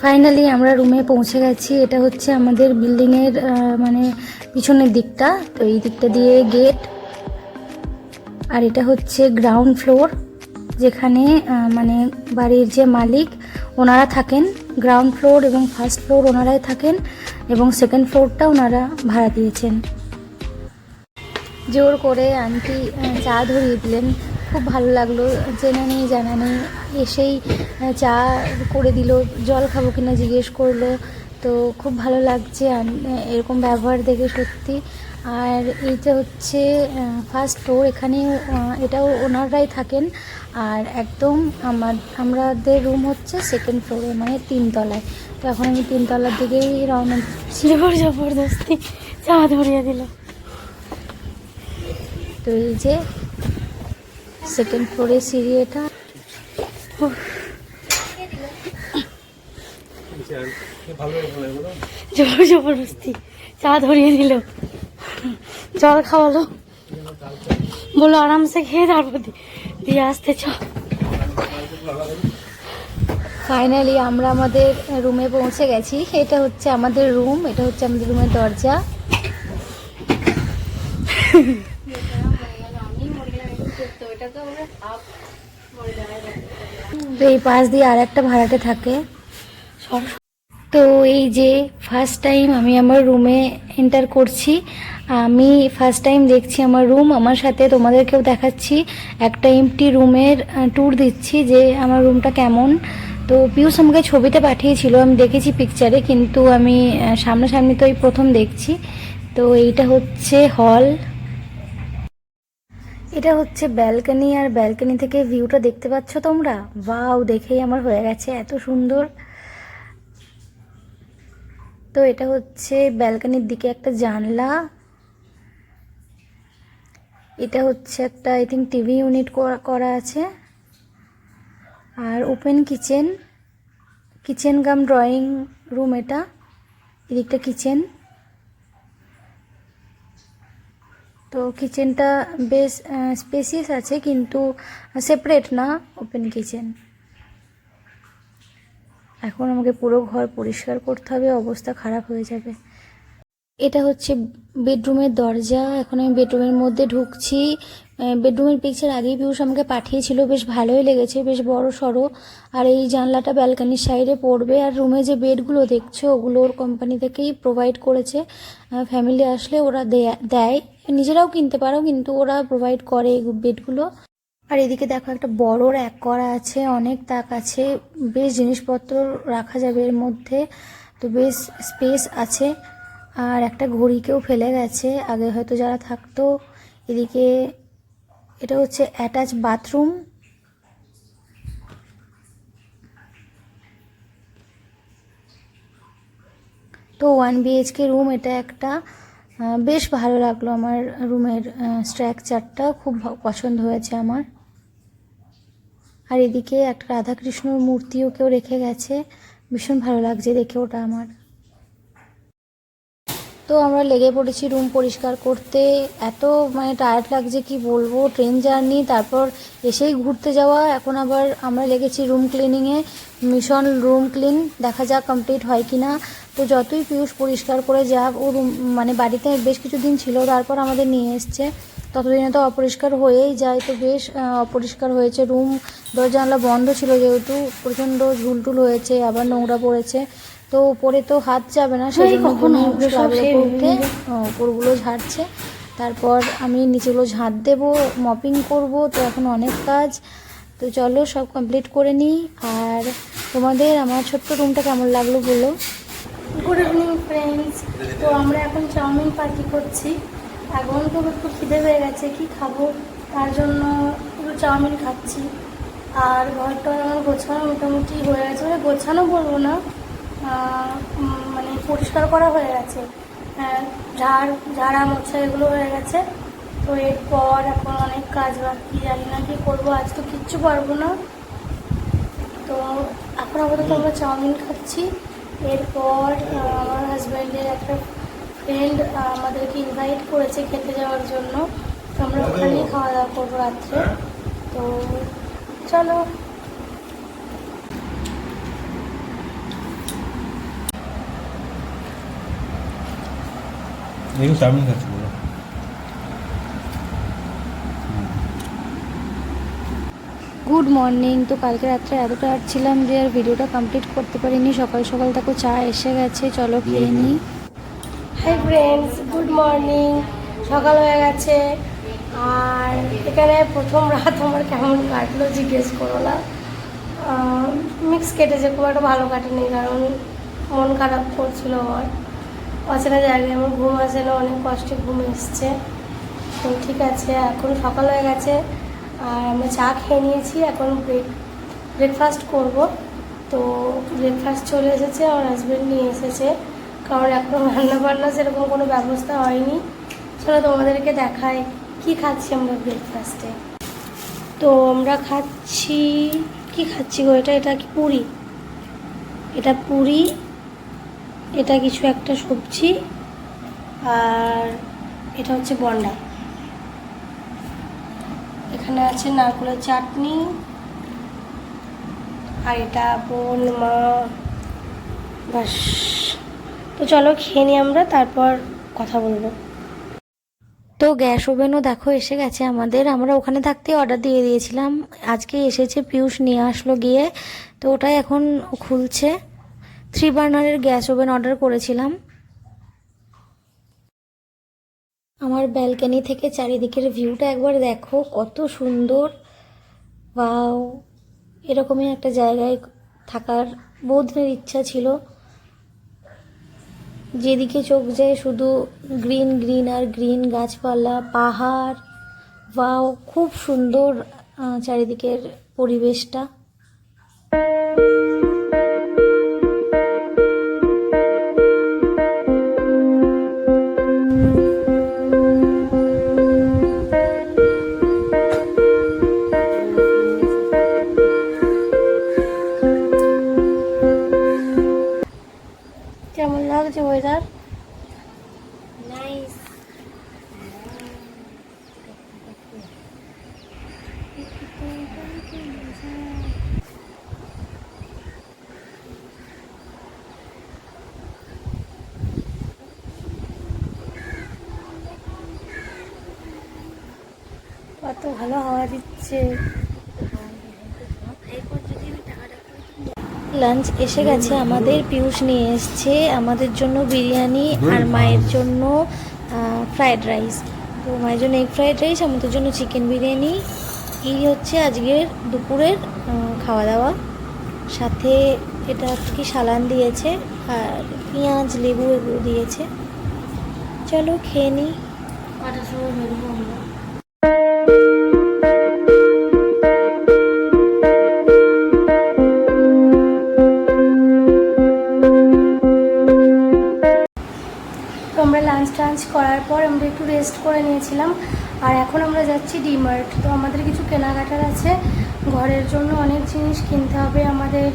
Finally আমরা রুমে পৌঁছে গেছি। এটা হচ্ছে আমাদের বিল্ডিংয়ের মানে পিছনের দিকটা। তো এই দিকটা দিয়ে গেট, আর এটা হচ্ছে গ্রাউন্ড ফ্লোর, যেখানে মানে বাড়ির যে মালিক ওনারা থাকেন। গ্রাউন্ড ফ্লোর এবং ফার্স্ট ফ্লোর ওনারাই থাকেন, এবং সেকেন্ড ফ্লোরটা ওনারা ভাড়া দিয়েছেন। জোর করে আন্টি চা ধরিয়ে দিলেন, খুব ভালো লাগলো। জেনে নেই জানা নেই এসেই চা করে দিল। জল খাবো কিনা জিজ্ঞেস করলো, তো খুব ভালো লাগছে এরকম ব্যবহার দেখে সত্যি। আর এইটা হচ্ছে ফার্স্ট ফ্লোর, এখানে এটাও ওনারাই থাকেন। আর একদম আমাদের রুম হচ্ছে সেকেন্ড ফ্লোরে, মানে 3 তলায়। তো এখন আমি 3 তলার দিকেই রওনা দিচ্ছি। জবরদস্তি চা ধরিয়ে দিল। তো এই যে সেকেন্ড ফ্লোরে সিঁড়ি, এটা জবরদস্তি চা ধরিয়ে দিল, জল খাওয়ালো, বললো আরামসে খেয়ে তারপর দিয়ে আসতে চ। ফাইনালি আমরা আমাদের রুমে পৌঁছে গেছি। এটা হচ্ছে আমাদের রুম, এটা হচ্ছে আমাদের রুমের দরজা। তো এই পাশ দিয়ে আর একটা ভাড়াটে থাকে। তো এই যে ফার্স্ট টাইম আমি আমার রুমে এন্টার করছি। আমি ফার্স্ট টাইম দেখছি আমার রুম, আমার সাথে তোমাদেরকেও দেখাচ্ছি। একটা এমটি রুমের ট্যুর দিচ্ছি যে আমার রুমটা কেমন। তো পিউস আমাকে ছবিতে পাঠিয়েছিল, আমি দেখেছি পিকচারে, কিন্তু আমি সামনাসামনি তো এই প্রথম দেখছি। তো এইটা হচ্ছে হল, এটা হচ্ছে ব্যালকনি। আর ব্যালকনি থেকে ভিউটা দেখতে পাচ্ছ তোমরা? ওয়াও, দেখেই আমার হয়ে গেছে, এত সুন্দর। তো এটা হচ্ছে ব্যালকনির দিকে একটা জানলা। এটা হচ্ছে একটা আই থিঙ্ক টিভি ইউনিট করা আছে। আর open kitchen, kitchen cum drawing room. এটা এদিকটা কিচেন। তো কিচেনটা বেশ স্পেসিয়াস আছে, কিন্তু সেপারেট না, ওপেন কিচেন। এখন আমাকে পুরো ঘর পরিষ্কার করতে হবে, অবস্থা খারাপ হয়ে যাবে। এটা হচ্ছে বেডরুমের দরজা। এখন আমি বেডরুমের মধ্যে ঢুকছি। বেডরুমের পিকচার আগেই পিউষ আমাকে পাঠিয়েছিল, বেশ ভালোই লেগেছে, বেশ বড় সড়ো। আর এই জানলাটা ব্যালকানির সাইডে পড়বে। আর রুমে যে বেডগুলো দেখছো ওগুলো ওর কোম্পানি থেকেই প্রোভাইড করেছে। ফ্যামিলি আসলে ওরা দেয়, নিজেরাও কিনতে পারো, কিন্তু ওরা প্রোভাইড করে এই বেডগুলো। আর এদিকে দেখো একটা বড় র্যাক করা আছে, অনেক তাক আছে, বেশ জিনিসপত্র রাখা যাবে এর মধ্যে। তো বেশ স্পেস আছে। আর একটা ঘড়িকেও ফেলে গেছে, আগে হয়তো যারা থাকতো। এদিকে এটা হচ্ছে অ্যাটাচ বাথরুম। তো 1 BHK রুম এটা একটা। বেশ ভালো লাগলো আমার রুমের স্ট্রাকচারটা, খুব পছন্দ হয়েছে আমার। আর এদিকে একটা রাধাকৃষ্ণর মূর্তিও কেউ রেখে গেছে, ভীষণ ভালো লাগছে দেখে ওটা আমার। তো আমরা লেগে পড়েছি রুম পরিষ্কার করতে। এত মানে টায়ার্ড লাগছে কি বলবো, ট্রেন জার্নি, তারপর এসেই ঘুরতে যাওয়া। এখন আবার আমরা লেগেছি রুম ক্লিনিংয়ে। মিশন রুম ক্লিন, দেখা যাক কমপ্লিট হয় কি না। তো যতই পিউষ পরিষ্কার করে যাক, ও রুম মানে বাড়িতে বেশ কিছুদিন ছিল, তারপর আমাদের নিয়ে এসছে, ততদিনে তো অপরিষ্কার হয়েই যায়। তো বেশ অপরিষ্কার হয়েছে রুম, দরজা জানলা বন্ধ ছিল যেহেতু, প্রচণ্ড ঝুলটুল হয়েছে, আবার নোংরা পড়েছে। তো উপরে তো হাত যাবে না, সেই জন্য উঠে উপরগুলো ঝাড়ছে। তারপর আমি নিচেগুলো ঝাঁট দেবো, মপিং করব। তো এখন অনেক কাজ, তো চলো সব কমপ্লিট করে নিই। আর তোমাদের আমার ছোট্ট রুমটা কেমন লাগলো বলো। Good evening friends. তো আমরা এখন চাউমিন পার্টি করছি। এখন তো একটু খিদে হয়ে গেছে, কি খাবো, তার জন্য একটু চাউমিন খাচ্ছি। আর ঘরটা আমার গোছানো মোটামুটি হয়ে গেছে, মানে গোছানো বলবো না, মানে পরিষ্কার করা হয়ে গেছে। ঝাড়া মোছা এগুলো হয়ে গেছে। তো এরপর এখন অনেক কাজ বাকি, জানি না কি করবো, আজ তো কিচ্ছু পারবো না। তো এখন আপাতত আমরা চাউমিন খাচ্ছি। এরপর আমার হাজব্যান্ডের একটা ফ্রেন্ড আমাদেরকে ইনভাইট করেছে খেতে যাওয়ার জন্য, তো আমরা ওখানেই খাওয়া দাওয়া করবো রাত্রে। তো চলো। এই চাউমিন খাচ্ছি বলো। Good morning. তো কালকে রাত্রে এত টায়ার্ড ছিলাম যে আর ভিডিওটা কমপ্লিট করতে পারিনি। সকাল সকাল তাকে চা এসে গেছে, চলো খেয়ে নিই। Hi friends, good morning. সকাল হয়ে গেছে আর এখানে প্রথম রাত আমার কেমন কাটলো জিজ্ঞেস করো না। মিক্স কেটেছে, খুব একটা ভালো কাটেনি, কারণ মন খারাপ করছিল আমার। অচেনা জায়গায় আমার ঘুম আসে না, অনেক কষ্টে ঘুম এসছে। তো ঠিক আছে, এখন সকাল হয়ে গেছে আর আমরা চা খেয়ে নিয়েছি। এখন ব্রেকফাস্ট করব। তো ব্রেকফাস্ট চলে এসেছে, আমার হাজব্যান্ড নিয়ে এসেছে, কারণ এখন রান্নাবান্না সেরকম কোনো ব্যবস্থা হয়নি। চলো তোমাদেরকে দেখায় কি খাচ্ছি আমরা ব্রেকফাস্টে। তো আমরা খাচ্ছি, কি খাচ্ছি গো, এটা কি পুরি? এটা পুরি, এটা কিছু একটা সবজি, আর এটা হচ্ছে বন্ডা। এখানে আছে নারকেলের চাটনি, আর এটা বোন মা, বাস। তো চলো খেয়ে নিই আমরা, তারপর কথা বলবো। তো গ্যাস ওভেনও দেখো এসে গেছে আমাদের। আমরা ওখানে থাকতে অর্ডার দিয়ে দিয়েছিলাম, আজকে এসেছে, পিয়ুষ নিয়ে আসলো গিয়ে। তো ওটাই এখন খুলছে। 3 বার্নারের গ্যাস ওভেন অর্ডার করেছিলাম। আমার ব্যালকনি থেকে চারিদিকের ভিউটা একবার দেখো, কত সুন্দর। ওয়াও, এরকমই একটা জায়গায় থাকার বহুদিনের ইচ্ছা ছিল। যেদিকে চোখ যায় শুধু গ্রিন গ্রিন আর গ্রিন, গাছপালা, পাহাড়। ওয়াও, খুব সুন্দর চারিদিকের পরিবেশটা। কেমন লাগছে ওয়েদার? নাইস। কত ভালো হাওয়া দিচ্ছে। লাঞ্চ এসে গেছে আমাদের, পিয়ুষ নিয়ে এসছে আমাদের জন্য বিরিয়ানি আর মায়ের জন্য ফ্রায়েড রাইস। তো মায়ের জন্য এগ ফ্রায়েড রাইস, আমাদের জন্য চিকেন বিরিয়ানি। এই হচ্ছে আজকের দুপুরের খাওয়া দাওয়া। সাথে এটা কি সালান দিয়েছে, আর পেঁয়াজ লেবু এগুলো দিয়েছে। চলো খেয়ে নিই। কটার সময় বেরোবো আমরা? আমরা লাঞ্চ টাঞ্চ করার পর আমরা একটু রেস্ট করে নিয়েছিলাম, আর এখন আমরা যাচ্ছি ডিমার্ট। তো আমাদের কিছু কেনাকাটার আছে, ঘরের জন্য অনেক জিনিস কিনতে হবে আমাদের,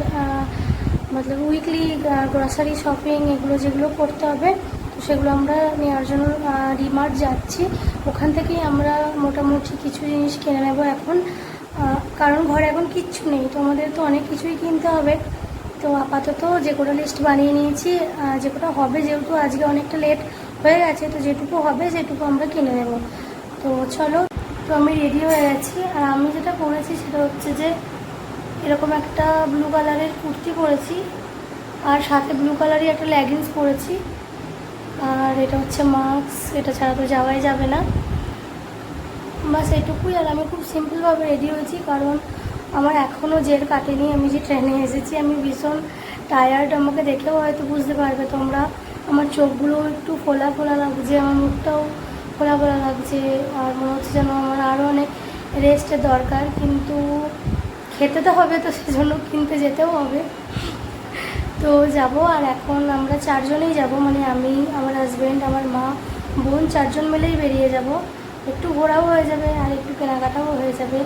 মতলব উইকলি গ্রসারি শপিং এগুলো যেগুলো করতে হবে, তো সেগুলো আমরা নেওয়ার জন্য ডিমার্ট যাচ্ছি। ওখান থেকেই আমরা মোটামুটি কিছু জিনিস কিনে নেব এখন, কারণ ঘরে এখন কিচ্ছু নেই, তো আমাদের তো অনেক কিছুই কিনতে হবে। তো আপাতত যে কটা লিস্ট বানিয়ে নিয়েছি, যে কটা হবে, যেহেতু আজকে অনেকটা লেট হয়ে গেছে, তো যেটুকু হবে সেটুকু আমরা কিনে নেব। তো চলো, তো আমি রেডি হয়ে গেছি। আর আমি যেটা পরেছি সেটা হচ্ছে যে এরকম একটা ব্লু কালারের কুর্তি পরেছি, আর সাথে ব্লু কালারই একটা লেগিংস পরেছি, আর এটা হচ্ছে মাস্ক, এটা ছাড়া তো যাওয়াই যাবে না। বাস এটুকুই। আর আমি খুব সিম্পলভাবে রেডি হয়েছি, কারণ আমার এখনও জের কাটেনি। আমি যে ট্রেনে এসেছি, আমি ভীষণ টায়ার্ড, আমাকে দেখেও হয়তো বুঝতে পারবে তোমরা। আমার চোখগুলো একটু ফোলা ফোলা লাগছে, আমার মুখটাও ফোলা ফোলা লাগছে, আর মনে হচ্ছে যেন আমার আরও অনেক রেস্টের দরকার। কিন্তু খেতে তো হবে, তো সেজন্য কিনতে যেতেও হবে। তো যাব, আর এখন আমরা 4 জনেই যাব, মানে আমি, আমার হাজব্যান্ড, আমার মা, বোন, 4 জন মিলেই বেরিয়ে যাব। একটু ঘোরাও হয়ে যাবে আর একটু কেনাকাটাও হয়ে যাবে।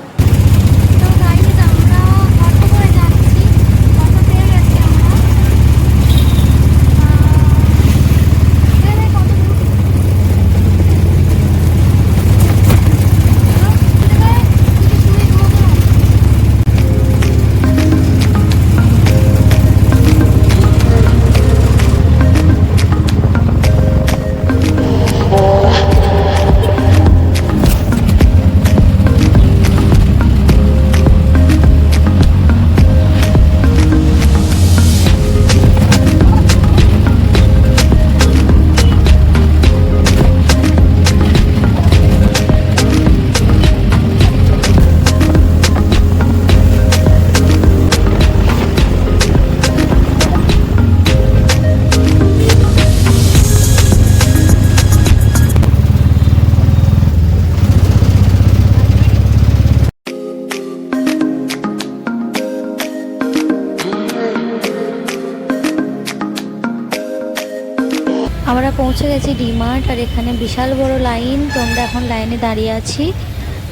আমরা পৌঁছে গেছি ডিমার্ট, আর এখানে বিশাল বড় লাইন। তো আমরা এখন লাইনে দাঁড়িয়ে আছি,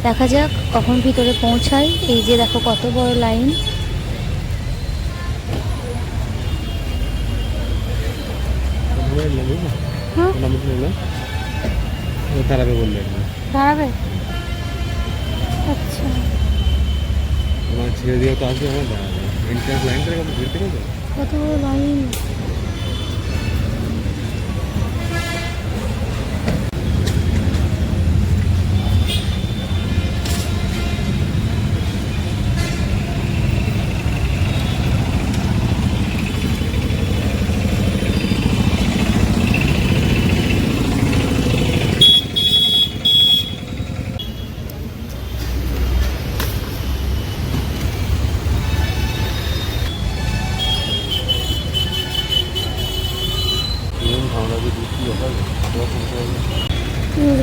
দেখা যাক কখন ভিতরে পৌঁছাই। এই যে দেখো কত বড় লাইন। দাঁড়াবে, আচ্ছা ছেড়ে দিয়ে তো আসবে আমার দাঁড়াবে এন্ট্রান্স লাইনটা কত ভিড় থেকে তো কত বড় লাইন।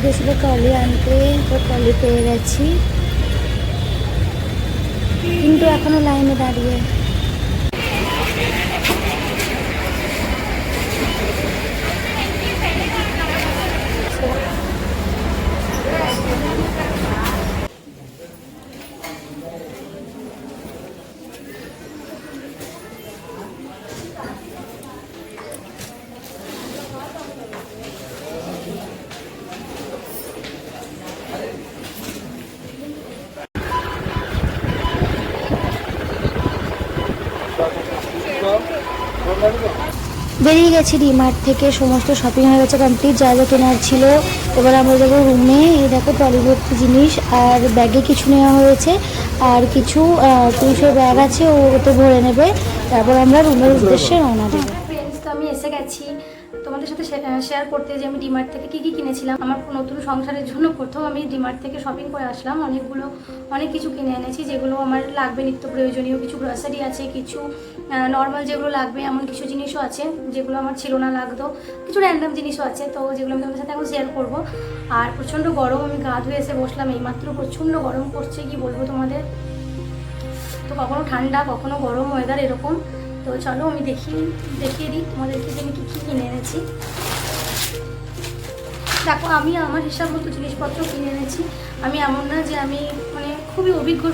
গেছিল কালি আনতে, তো কালি পেয়ে গেছি, কিন্তু এখনো লাইনে দাঁড়িয়ে। বেরিয়ে গেছি ডিমার্ট থেকে, সমস্ত শপিং হয়ে গেছে কমপ্লিট, যা যা কেনার ছিল। এবার আমরা যাবো রুমে। এই দেখো ট্রলি ভর্তি জিনিস, আর ব্যাগে কিছু নেওয়া হয়েছে, আর কিছু পুলিশের ব্যাগ আছে, ওতে ভরে নেবে। তারপর আমরা রুমের উদ্দেশ্যে রওনা দেবো। ফ্রেন্ডস, তো আমি এসে গেছি তোমাদের সাথে শেয়ার করতে যে আমি ডিমার্ট থেকে কী কী কিনেছিলাম। আমার নতুন সংসারের জন্য প্রথম আমি ডিমার্ট থেকে শপিং করে আসলাম। অনেক কিছু কিনে এনেছি, যেগুলো আমার লাগবে, নিত্য প্রয়োজনীয় কিছু গ্রসারি আছে, কিছু নর্মাল যেগুলো লাগবে এমন কিছু জিনিসও আছে যেগুলো আমার ছিল না, লাগতো কিছু র্যান্ডাম জিনিসও আছে। তো যেগুলো আমি তোমাদের সাথে এখন শেয়ার করবো। আর প্রচণ্ড গরম, আমি গা ধুয়ে এসে বসলাম এইমাত্র, প্রচণ্ড গরম করছে, কি বলবো তোমাদের। তো কখনো ঠান্ডা কখনো গরম ওয়েদার এরকম। তো চলো আমি দেখিয়ে দিই তোমাদেরকে যে আমি কী কী কিনে এনেছি। দেখো, আমি আমার হিসাব মতো জিনিসপত্র কিনে এনেছি। আমি এমন না যে আমি মানে খুবই অভিজ্ঞ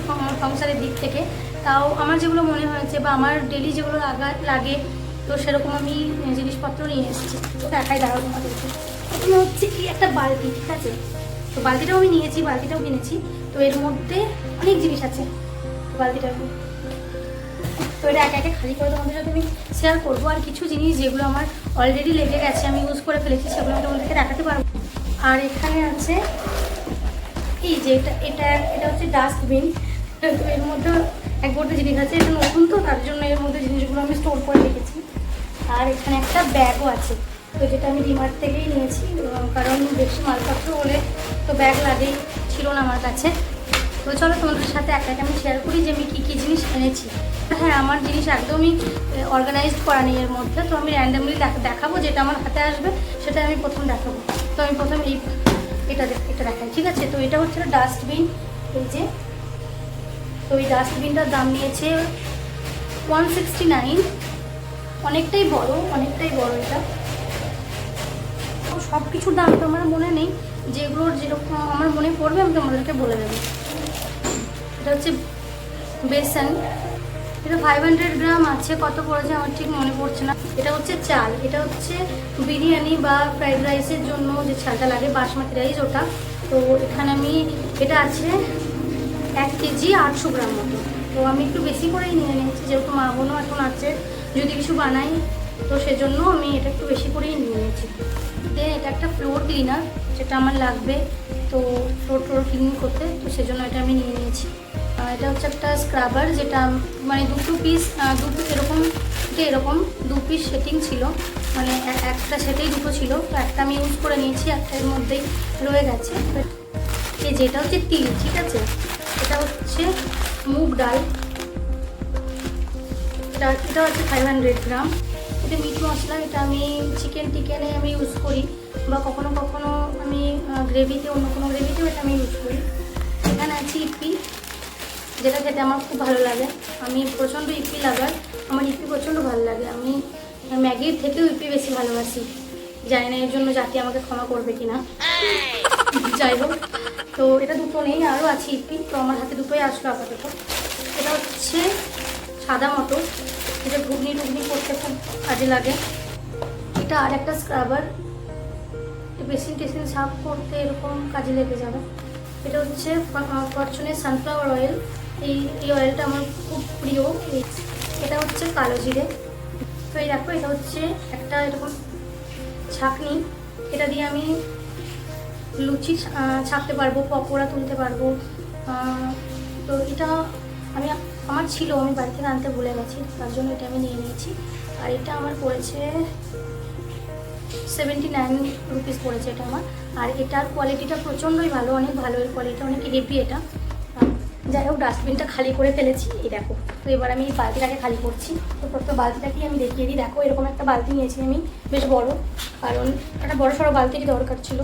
সংসারের দিক থেকে, তাও আমার যেগুলো মনে হয়েছে বা আমার ডেলি যেগুলো লাগে, তো সেরকম আমি জিনিসপত্র নিয়ে এসেছি। তো দেখাই দাঁড়াও তোমাদেরকে। প্রথমে হচ্ছে কি একটা বালতি, ঠিক আছে। তো বালতিটাও আমি নিয়েছি, বালতিটাও কিনেছি। তো এর মধ্যে অনেক জিনিস আছে বালতিটার। তো এটা একে একে খালি করে তোমাদের সাথে আমি শেয়ার করবো। আর কিছু জিনিস যেগুলো আমার অলরেডি লেগে গেছে, আমি ইউজ করে ফেলেছি, সেগুলো আমি তোমাদেরকে দেখাতে পারবো। আর এখানে আছে এই যে এটা হচ্ছে ডাস্টবিন। তো এর মধ্যে এক বড় জিনিস আছে, এটা নতুন, তো তার জন্য এর মধ্যে জিনিসগুলো আমি স্টোর করে রেখেছি। আর এখানে একটা ব্যাগও আছে, তো যেটা আমি ডিমার্ট থেকেই নিয়েছি, কারণ বেশি মালপত্র হলে তো ব্যাগ লাগেই, ছিল না আমার কাছে। তো চলো তোমাদের সাথে একটা আমি শেয়ার করি যে আমি কী কী জিনিস এনেছি। হ্যাঁ, আমার জিনিস একদমই অর্গানাইজড করা নেই এর মধ্যে। তো আমি র্যান্ডামলি দেখাবো, যেটা আমার হাতে আসবে সেটা আমি প্রথম দেখাবো। তো আমি প্রথম এটা দেখাই, ঠিক আছে। তো এটা হচ্ছে ডাস্টবিন, এই যে। তো এই ডাস্টবিনটার দাম নিয়েছে 169, অনেকটাই বড় এটা। তো সব কিছুর দাম তো আমার মনে নেই, যেগুলোর যেরকম আমার মনে পড়বে আমি তোমাদেরকে বলে দেবো। এটা হচ্ছে বেসন, এটা 500 গ্রাম আছে, কত পড়েছে আমার ঠিক মনে পড়ছে না। এটা হচ্ছে চাল, এটা হচ্ছে বিরিয়ানি বা ফ্রাইড রাইসের জন্য যে চালটা লাগে, বাসমতি রাইস, ওটা। তো এখানে আমি এটা আছে 1 কেজি 800 গ্রাম মতো। তো আমি একটু বেশি করেই নিয়ে নিয়েছি, যেহেতু মা বোনও এখন আছে, যদি কিছু বানাই তো সেজন্য আমি এটা একটু বেশি করেই নিয়ে নিয়েছি। দেন এটা একটা ফ্লোর ক্লিনার, যেটা আমার লাগবে তো ফ্লোর ক্লিন করতে, তো সেজন্য এটা আমি নিয়ে নিয়েছি। এটা হচ্ছে একটা স্ক্রাবার, যেটা মানে দুটো পিস এরকম 2 পিস সেটিং ছিল, মানে একটা সেটেই দুটো ছিল। তো একটা আমি ইউজ করে নিয়েছি, একটা এর মধ্যেই রয়ে গেছে। এই যেটা হচ্ছে তিল, ঠিক আছে। এটা হচ্ছে মুগ ডাল, এটা হচ্ছে 500 গ্রাম। এটা মিট মশলা, এটা আমি চিকেনে আমি ইউজ করি, বা কখনো আমি গ্রেভিতে, অন্য কোনো গ্রেভিতেও এটা আমি ইউজ করি। এখানে আছে ইপি, যেটা খেতে আমার খুব ভালো লাগে। আমি প্রচণ্ড ইপি লাগার, আমার ইপি প্রচণ্ড ভালো লাগে। আমি ম্যাগির থেকেও ইপি বেশি ভালোবাসি। জানি না এর জন্য জাতি আমাকে ক্ষমা করবে কিনা। যাই হোক, তো এটা দুটো নেই, আরও আছে ইপি, তো আমার হাতে দুটোই আসলো আপাতত। এটা হচ্ছে সাদা মতো, এটা ঘুগনি টুগনি করতে খুব কাজে লাগে। এটা আর একটা স্ক্রাবার, বেসিন টেসিন সাফ করতে এরকম কাজে লেগে যাবে। এটা হচ্ছে ফরচুনের সানফ্লাওয়ার অয়েল, এই অয়েলটা আমার খুব প্রিয়। এটা হচ্ছে কালো জিরে। তো এই দেখো, এটা হচ্ছে একটা এরকম ছাঁকনি, এটা দিয়ে আমি লুচি ছাঁকতে পারবো, পকোড়া তুলতে পারবো। তো এটা আমার ছিল, আমি বাড়ি থেকে আনতে ভুলে গেছি, তার জন্য এটা আমি নিয়ে নিয়েছি। আর এটা আমার পড়েছে 79 রুপিস পড়েছে এটা আমার। আর এটার কোয়ালিটিটা প্রচণ্ডই ভালো, অনেক ভালো এর কোয়ালিটি, অনেক হেভি এটা। যাই হোক, ডাস্টবিনটা খালি করে ফেলেছি, এই দেখো। তো এবার আমি এই বালতিটাকে খালি করছি। তো প্রথমে বালতিটাকেই আমি দেখিয়ে দিই। দেখো, এরকম একটা বালতি নিয়েছি আমি, বেশ বড়, কারণ একটা বড় সড়ো বালতিরই দরকার ছিল।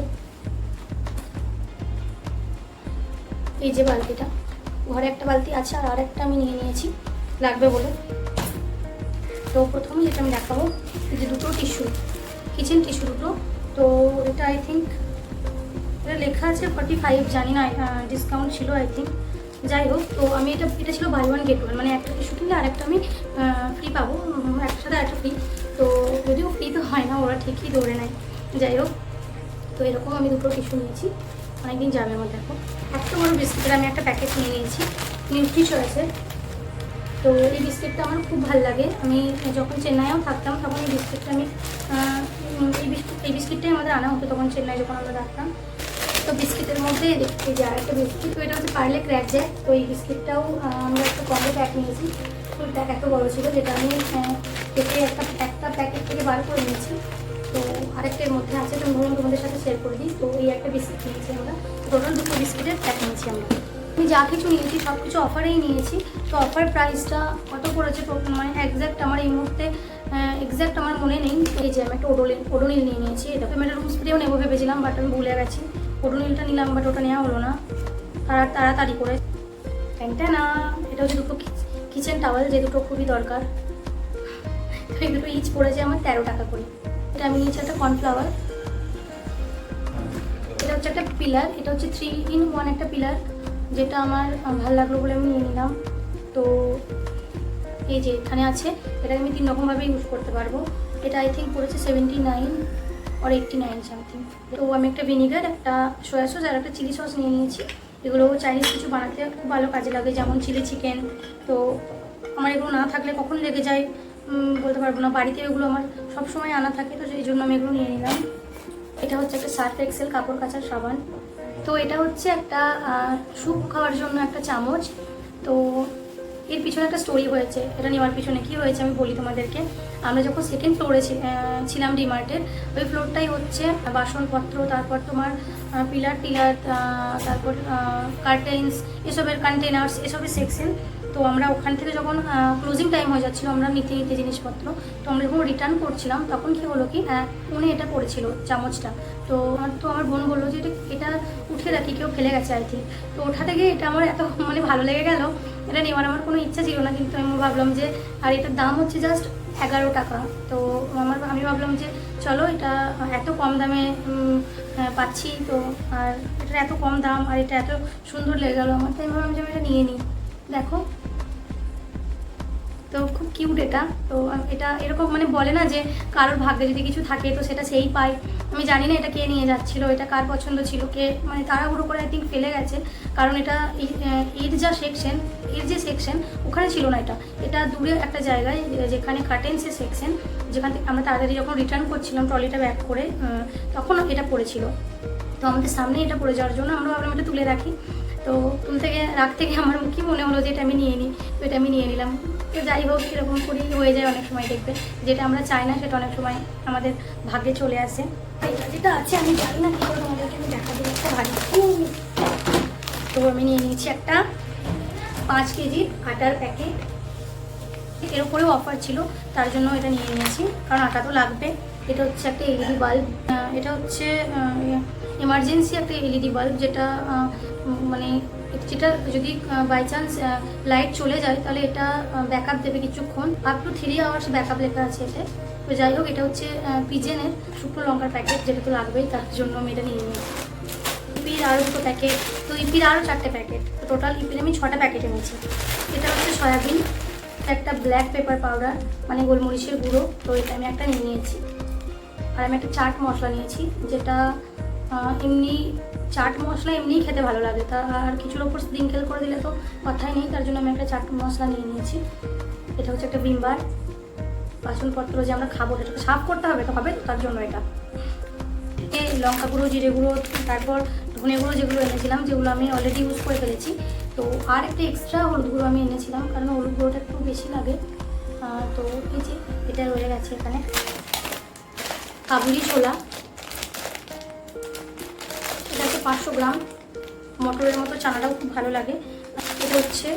এই যে বালতিটা, ঘরে একটা বালতি আছে আর আরেকটা আমি নিয়ে নিয়েছি লাগবে বলে। তো প্রথমে যেটা আমি দেখাবো, এই যে দুটো টিস্যু, কিচেন টিস্যু দুটো। তো এটা আই থিঙ্ক এটা লেখা আছে 45, জানি না, ডিসকাউন্ট ছিল আই থিঙ্ক। যাই হোক, তো আমি এটা ছিল বাই ওয়ান গেট ওয়ান, মানে একটা টিস্যু কিনলে আরেকটা আমি ফ্রি পাবো, একসাথে একটা ফ্রি। তো যদিও ফ্রি তো হয় না, ওরা ঠিকই ধরে নেয়। যাই হোক, তো এরকম আমি দুটো টিস্যু নিয়েছি, অনেকদিন যাবে আমার। দেখো, এত বড় বিস্কিটের আমি একটা প্যাকেট নিয়ে নিয়েছি, নিউট্রি চয়েসের। তো এই বিস্কিটটা আমার খুব ভালো লাগে। আমি যখন চেন্নাইও থাকতাম তখন এই বিস্কিটটা আমি এই বিস্কিটটাই আমাদের আনা হতো তখন চেন্নাই যখন আমরা থাকতাম। তো বিস্কিটের মধ্যে এই যে আরেকটা বিস্কিট, তো এটা হচ্ছে পার্লে ক্র্যাক জ্যাক। তো এই বিস্কিটটাও আমরা একটা কম্বো প্যাক নিয়েছি, ফুল প্যাক এত বড়ো ছিল, যেটা আমি কেটে একটা প্যাকেট থেকে বার করে নিয়েছি। তো আরেকটার মধ্যে আছে, তো তোমাদের সাথে শেয়ার করে দিই। তো এই একটা বিস্কিট নিয়েছি আমরা, টোটাল দুটো বিস্কিটের প্যাক নিয়েছি আমরা। আমি যা কিছু নিয়েছি সব কিছু অফারেই নিয়েছি। তো অফার প্রাইসটা কত পড়েছে মানে একজ্যাক্ট আমার এই মুহূর্তে এক্স্যাক্ট আমার মনে নেই। এই যে আমি একটা ওডোনিল নিয়ে নিয়েছি, এটা আমি একটা রুম স্প্রেও নেবো ভেবেছিলাম, বাট আমি ভুলে গেছি। ওডোনিলটা নিলাম, বাট ওটা নেওয়া হলো না তাড়াতাড়ি করে। প্যান্টটা না, এটা হচ্ছে দুটো কিচেন টাওয়েল, যে দুটো খুবই দরকার। তো এই দুটো ইচ পড়েছে আমার 13 টাকা করে। এটা আমি নিয়েছি একটা কর্নফ্লাওয়ার। এটা হচ্ছে একটা পিলার, এটা হচ্ছে 3-in-1 একটা পিলার, যেটা আমার ভালো লাগলো বলে আমি নিয়ে নিলাম। তো এই যে এখানে আছে, এটা আমি 3 রকমভাবে ইউজ করতে পারবো। এটা আই থিঙ্ক পড়েছে 79 or 89 সামথিং। তো আমি একটা ভিনিগার, একটা সয়া সস আর একটা চিলি সস নিয়ে নিয়েছি। এগুলো চাইনিজ কিছু বানাতে খুব ভালো কাজে লাগে, যেমন চিলি চিকেন। তো আমার এগুলো না থাকলে কখন লেগে যায় বলতে পারবো না, বাড়িতে এগুলো আমার সবসময় আনা থাকে, তো এই জন্য আমি এগুলো নিয়ে নিলাম। এটা হচ্ছে একটা সার্ফ এক্সেল কাপড় কাচার সাবান। তো এটা হচ্ছে একটা স্যুপ খাওয়ার জন্য একটা চামচ। তো এর পিছনে একটা স্টোরি হয়েছে, এটা নেওয়ার পিছনে কী হয়েছে আমি বলি তোমাদেরকে। আমরা যখন সেকেন্ড ফ্লোরে ছিলাম ডিমার্টের, ওই ফ্লোরটাই হচ্ছে বাসনপত্র, তারপর তোমার পিলার টিলার, তারপর কার্টেন্স, এসবের কন্টেনার্স, এসবের সেকশন। তো আমরা ওখান থেকে যখন ক্লোজিং টাইম হয়ে যাচ্ছিলো, আমরা নিতে জিনিসপত্র, তো আমরা যখন রিটার্ন করছিলাম তখন কী হলো কি, কোণে এটা পড়েছিল চামচটা। তো আমার বোন বললো যে এটা উঠে রাখি, কেউ ফেলে গেছে আই থিঙ্ক। তো ওঠাতে গিয়ে এটা আমার এত মানে ভালো লেগে গেল, এটা নেওয়ার আমার কোনো ইচ্ছা ছিল না, কিন্তু আমি ভাবলাম যে, আর এটার দাম হচ্ছে জাস্ট 11 টাকা। তো আমি ভাবলাম যে চলো, এটা এত কম দামে পাচ্ছি, তো আর এটার এত কম দাম আর এটা এত সুন্দর লেগে গেলো আমার, তাই আমি ভাবলাম যে আমি এটা নিয়ে নিই। দেখো, তো খুব কিউট এটা। তো এটা এরকম মানে বলে না যে কারোর ভাগ্যে যদি কিছু থাকে তো সেটা সেই পায়। আমি জানি না এটা কে নিয়ে যাচ্ছিল, এটা কার পছন্দ ছিল, কে মানে তাড়াহুড়ো করে আই থিঙ্ক ফেলে গেছে, কারণ এটা এর যে সেকশন ওখানে ছিল না। এটা দূরে একটা জায়গায়, যেখানে কার্টেন্সের সেকশন, যেখান থেকে আমরা তাড়াতাড়ি যখন রিটার্ন করছিলাম ট্রলিটা ব্যাক করে, তখন এটা পড়েছিল। তো আমাদের সামনে এটা পড়ে যাওয়ার জন্য আমরা ভাবলাম এটা তুলে রাখি। তো রাখতে গিয়ে আমার কি মনে হলো যে এটা আমি নিয়ে নিই, তো এটা আমি নিয়ে নিলাম। তো যাই হোক, এরকম করেই হয়ে যায় অনেক সময়, দেখবে যেটা আমরা চাই না সেটা অনেক সময় আমাদের ভাগ্যে চলে আসে। এটা যেটা আছে আমি জানি না কী করে তোমাদেরকে আমি দেখা দিই, একটা ভারী। তো আমি নিয়ে নিয়েছি একটা 5 কেজির আটার প্যাকেট, এর উপরেও অফার ছিল, তার জন্য এটা নিয়ে নিয়েছি, কারণ আটা তো লাগবে। এটা হচ্ছে একটা এলইডি বাল্ব, এটা হচ্ছে এমার্জেন্সি একটা এলইডি বাল্ব, যেটা মানে যেটা যদি বাই চান্স লাইট চলে যায় তাহলে এটা ব্যাকআপ দেবে কিছুক্ষণ, আপ টু 3 আওয়ার্স ব্যাকআপ লেখা আছে এতে। তো যাই হোক, এটা হচ্ছে পিজেনের শুকনো লঙ্কার প্যাকেট, যেটা তো লাগবেই, তার জন্য আমি এটা নিয়ে নিয়েছি। ইপির আরও 2 প্যাকেট, তো ইপির আরও 4টে প্যাকেট, তো টোটাল ইপির আমি 6টা প্যাকেট এনেছি। এটা হচ্ছে সয়াবিন, একটা ব্ল্যাক পেপার পাউডার মানে গোলমরিচের গুঁড়ো, তো এটা আমি একটা নিয়ে নিয়েছি। আর আমি একটা চাট মশলা নিয়েছি, যেটা এমনি চাট মশলা এমনিই খেতে ভালো লাগে, তা আর কিছুর ওপর স্প্রিঙ্কেল করে দিলে তো কথাই নেই, তার জন্য আমি একটা চাট মশলা নিয়ে নিয়েছি। এটা হচ্ছে একটা ভিম বার, বাসনপত্র যে আমরা খাবো সেটাকে সাফ করতে হবে, তো হবে তার জন্য এটা। এই লঙ্কা গুঁড়ো, জিরে গুঁড়ো, তারপর ধনে গুঁড়ো যেগুলো এনেছিলাম, যেগুলো আমি অলরেডি ইউজ করে ফেলেছি। তো আর একটা এক্সট্রা হলুদ গুঁড়ো আমি এনেছিলাম, কারণ হলুদ গুঁড়োটা একটু বেশি লাগে। তো এই যে এটা রয়ে গেছে এখানে। কাবুলি ছোলা, এটা হচ্ছে 500 গ্রাম, মটরের মতো চানাটাও খুব ভালো লাগে। এটা হচ্ছে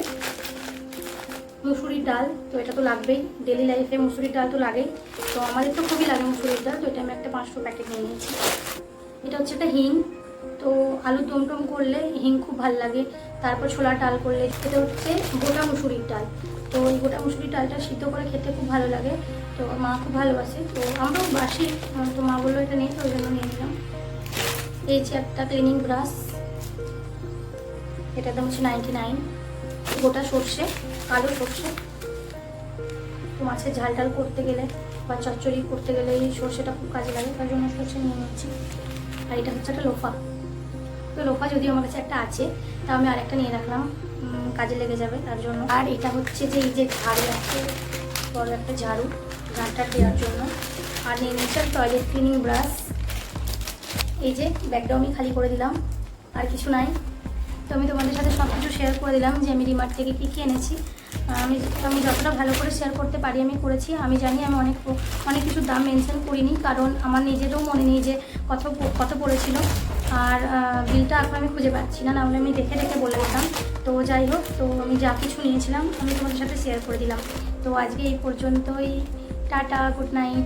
মুসুরির ডাল, তো এটা তো লাগবেই, ডেলি লাইফে মুসুরির ডাল তো লাগেই, তো আমাদের তো খুবই লাগে মুসুরির ডাল, তো এটা আমি একটা 500 প্যাকেট নিয়ে নিয়েছি। এটা হচ্ছে একটা হিং, তো আলু দমটম করলে হিং খুব ভালো লাগে, তারপর ছোলার ডাল করলে। এটা হচ্ছে গোটা মুসুরির ডাল, তো এই গোটা মুসুরির ডালটা সিদ্ধ করে খেতে খুব ভালো লাগে, তো মা খুব ভালোবাসে, তো আমরাও বাসি, তো মা বললো এটা নেই, তো ওই জন্য নিয়ে নিলাম। এই যে একটা ক্লিনিং ব্রাশ, এটার দাম হচ্ছে 99। গোটা সর্ষে, কালো সর্ষে, তো মাছের ঝাল টাল করতে গেলে বা চচ্চড়ি করতে গেলে এই সর্ষেটা খুব কাজে লাগে, তার জন্য সর্ষে নিয়ে নিচ্ছি। আর এটা হচ্ছে একটা লোফা, তো লোফা যদিও আমার কাছে একটা আছে, তা আমি আরেকটা নিয়ে রাখলাম, কাজে লেগে যাবে তার জন্য। আর এটা হচ্ছে যে এই যে ঝাড়ু আছে, বড় একটা ঝাড়ু ঘাটটা দেওয়ার জন্য। আর নিয়ে নিচ্ছি টয়লেট ক্লিনিং ব্রাশ, এই যে ব্যাগটাও আমি খালি করে দিলাম, আর কিছু নাই। তো আমি তোমাদের সাথে সব কিছু শেয়ার করে দিলাম যে আমি ডিমার্ট থেকে কী কী এনেছি। আমি যতটা ভালো করে শেয়ার করতে পারি আমি করেছি। আমি জানি আমি অনেক কিছুর দাম মেনশন করিনি, কারণ আমার নিজেরও মনে নেই যে কত পড়েছিল, আর বিলটা এখন আমি খুঁজে পাচ্ছি না, নাহলে আমি দেখে বলে দিতাম। তো যাই হোক, তো আমি যা কিছু নিয়েছিলাম আমি তোমাদের সাথে শেয়ার করে দিলাম। তো আজকে এই পর্যন্তই, টাটা, গুড নাইট।